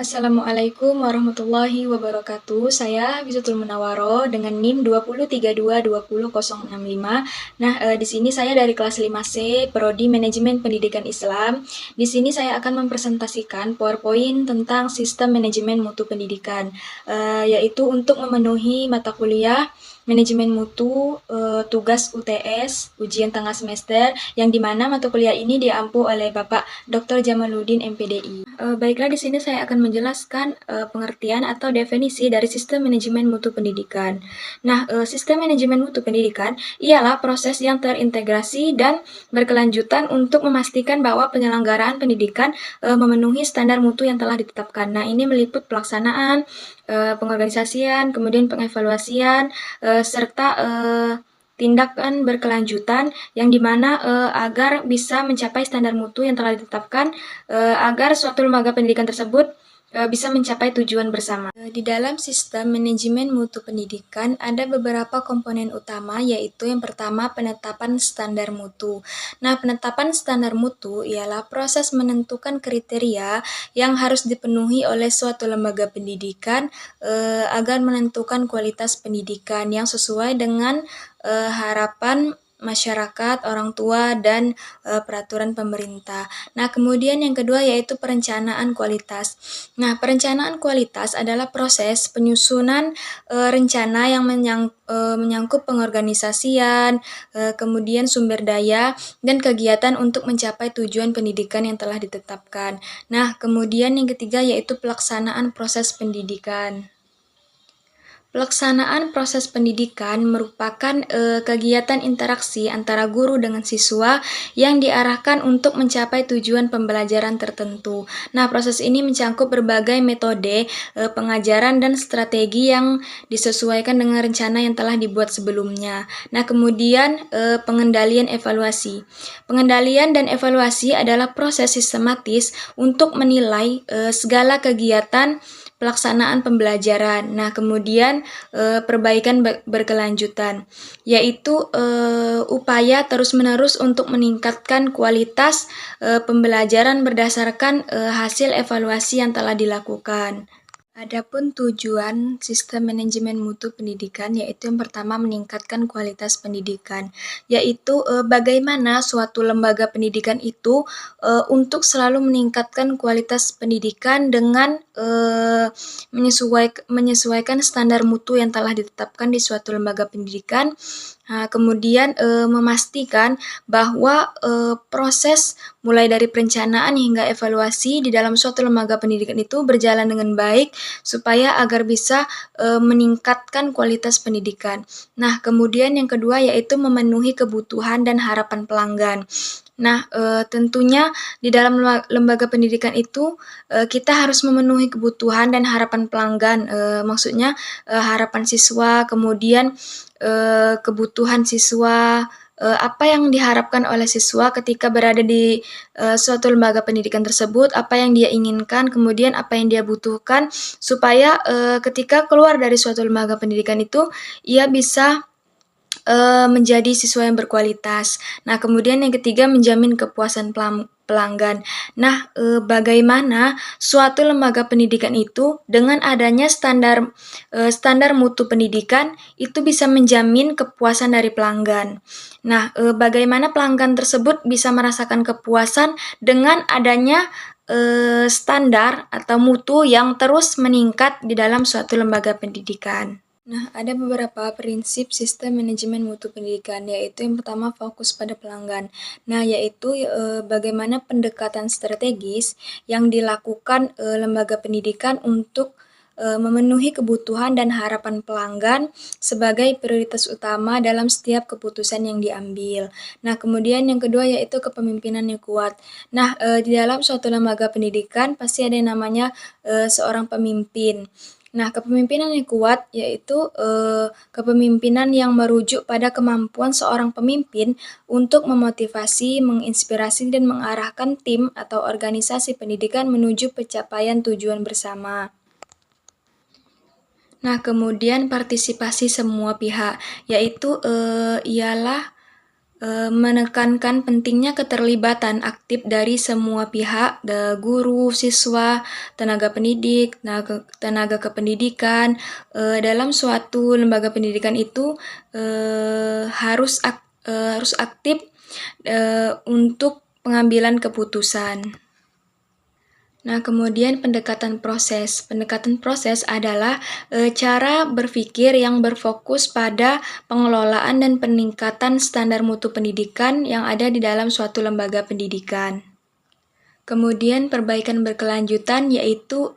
Assalamualaikum warahmatullahi wabarakatuh. Saya Bisatul Munawaro dengan NIM 20322065. Di sini saya dari kelas 5C, Prodi Manajemen Pendidikan Islam. Di sini saya akan mempresentasikan PowerPoint tentang sistem manajemen mutu pendidikan, yaitu untuk memenuhi mata kuliah Manajemen Mutu, tugas UTS, ujian tengah semester, yang dimana mata kuliah ini diampu oleh Bapak Dr. Jamaluddin MPDI. Baiklah, di sini saya akan menjelaskan pengertian atau definisi dari sistem manajemen mutu pendidikan. Sistem manajemen mutu pendidikan ialah proses yang terintegrasi dan berkelanjutan untuk memastikan bahwa penyelenggaraan pendidikan memenuhi standar mutu yang telah ditetapkan. Ini meliput pelaksanaan, pengorganisasian, kemudian pengevaluasian, serta tindakan berkelanjutan yang dimana agar bisa mencapai standar mutu yang telah ditetapkan, agar suatu lembaga pendidikan tersebut bisa mencapai tujuan bersama. Di dalam sistem manajemen mutu pendidikan ada beberapa komponen utama, yaitu yang pertama penetapan standar mutu. Penetapan standar mutu ialah proses menentukan kriteria yang harus dipenuhi oleh suatu lembaga pendidikan agar menentukan kualitas pendidikan yang sesuai dengan harapan masyarakat, orang tua, dan peraturan pemerintah. Kemudian yang kedua yaitu perencanaan kualitas. Perencanaan kualitas adalah proses penyusunan rencana yang menyangkut pengorganisasian, kemudian sumber daya, dan kegiatan untuk mencapai tujuan pendidikan yang telah ditetapkan. Kemudian yang ketiga yaitu pelaksanaan proses pendidikan. Pelaksanaan proses pendidikan merupakan kegiatan interaksi antara guru dengan siswa yang diarahkan untuk mencapai tujuan pembelajaran tertentu. Proses ini mencakup berbagai metode pengajaran dan strategi yang disesuaikan dengan rencana yang telah dibuat sebelumnya. Kemudian pengendalian evaluasi. Pengendalian dan evaluasi adalah proses sistematis untuk menilai segala kegiatan pelaksanaan pembelajaran. Kemudian perbaikan berkelanjutan, yaitu upaya terus-menerus untuk meningkatkan kualitas pembelajaran berdasarkan hasil evaluasi yang telah dilakukan. Adapun tujuan sistem manajemen mutu pendidikan yaitu yang pertama meningkatkan kualitas pendidikan, yaitu bagaimana suatu lembaga pendidikan itu untuk selalu meningkatkan kualitas pendidikan dengan menyesuaikan standar mutu yang telah ditetapkan di suatu lembaga pendidikan. Kemudian memastikan bahwa proses mulai dari perencanaan hingga evaluasi di dalam suatu lembaga pendidikan itu berjalan dengan baik supaya agar bisa meningkatkan kualitas pendidikan. Kemudian yang kedua yaitu memenuhi kebutuhan dan harapan pelanggan. Tentunya di dalam lembaga pendidikan itu kita harus memenuhi kebutuhan dan harapan pelanggan, maksudnya harapan siswa, kemudian kebutuhan siswa, apa yang diharapkan oleh siswa ketika berada di suatu lembaga pendidikan tersebut, apa yang dia inginkan, kemudian apa yang dia butuhkan, supaya ketika keluar dari suatu lembaga pendidikan itu, ia bisa menjadi siswa yang berkualitas. Kemudian yang ketiga menjamin kepuasan pelanggan. Bagaimana suatu lembaga pendidikan itu dengan adanya standar mutu pendidikan itu bisa menjamin kepuasan dari pelanggan. Bagaimana pelanggan tersebut bisa merasakan kepuasan dengan adanya standar atau mutu yang terus meningkat di dalam suatu lembaga pendidikan. Ada beberapa prinsip sistem manajemen mutu pendidikan, yaitu yang pertama fokus pada pelanggan. Yaitu bagaimana pendekatan strategis yang dilakukan lembaga pendidikan untuk memenuhi kebutuhan dan harapan pelanggan sebagai prioritas utama dalam setiap keputusan yang diambil. Kemudian yang kedua yaitu kepemimpinan yang kuat. Di dalam suatu lembaga pendidikan pasti ada yang namanya seorang pemimpin. Kepemimpinan yang kuat yaitu kepemimpinan yang merujuk pada kemampuan seorang pemimpin untuk memotivasi, menginspirasi, dan mengarahkan tim atau organisasi pendidikan menuju pencapaian tujuan bersama. Kemudian partisipasi semua pihak, yaitu ialah menekankan pentingnya keterlibatan aktif dari semua pihak, guru, siswa, tenaga pendidik, tenaga kependidikan, dalam suatu lembaga pendidikan itu harus aktif untuk pengambilan keputusan. Nah, kemudian pendekatan proses. Pendekatan proses adalah cara berpikir yang berfokus pada pengelolaan dan peningkatan standar mutu pendidikan yang ada di dalam suatu lembaga pendidikan. Kemudian perbaikan berkelanjutan yaitu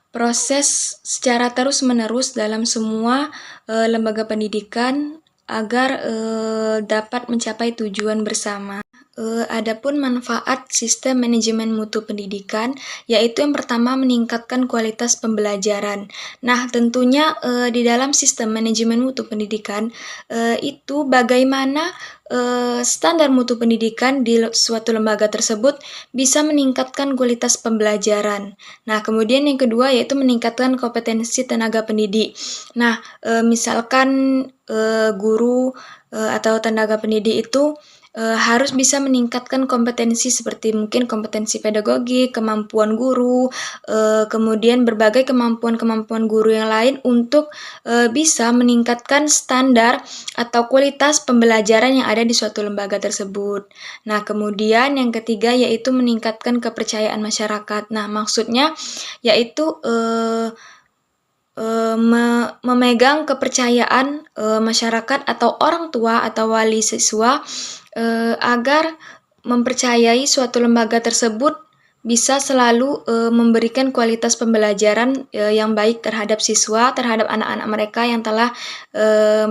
proses secara terus-menerus dalam semua lembaga pendidikan agar dapat mencapai tujuan bersama. Adapun manfaat sistem manajemen mutu pendidikan, yaitu yang pertama meningkatkan kualitas pembelajaran. Nah, tentunya di dalam sistem manajemen mutu pendidikan itu bagaimana standar mutu pendidikan di suatu lembaga tersebut bisa meningkatkan kualitas pembelajaran. Nah, kemudian yang kedua yaitu meningkatkan kompetensi tenaga pendidik. Nah, misalkan guru atau tenaga pendidik itu harus bisa meningkatkan kompetensi seperti mungkin kompetensi pedagogik, kemampuan guru, kemudian berbagai kemampuan-kemampuan guru yang lain untuk bisa meningkatkan standar atau kualitas pembelajaran yang ada di suatu lembaga tersebut. Nah, kemudian yang ketiga yaitu meningkatkan kepercayaan masyarakat. Nah, maksudnya yaitu memegang kepercayaan masyarakat atau orang tua atau wali siswa agar mempercayai suatu lembaga tersebut bisa selalu memberikan kualitas pembelajaran yang baik terhadap siswa, terhadap anak-anak mereka yang telah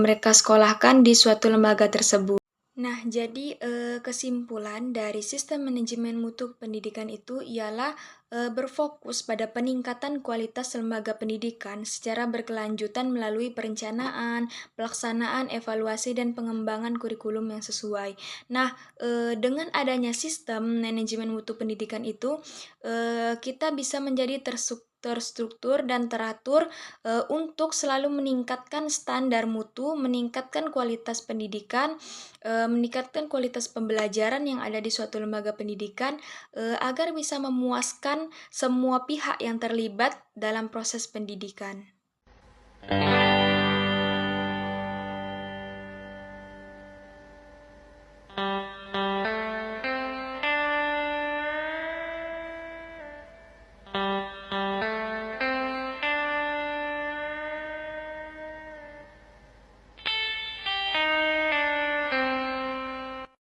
mereka sekolahkan di suatu lembaga tersebut. Nah, jadi kesimpulan dari sistem manajemen mutu pendidikan itu ialah berfokus pada peningkatan kualitas lembaga pendidikan secara berkelanjutan melalui perencanaan, pelaksanaan, evaluasi, dan pengembangan kurikulum yang sesuai. Nah, dengan adanya sistem manajemen mutu pendidikan itu, kita bisa menjadi terstruktur dan teratur untuk selalu meningkatkan standar mutu, meningkatkan kualitas pendidikan, meningkatkan kualitas pembelajaran yang ada di suatu lembaga pendidikan agar bisa memuaskan semua pihak yang terlibat dalam proses pendidikan.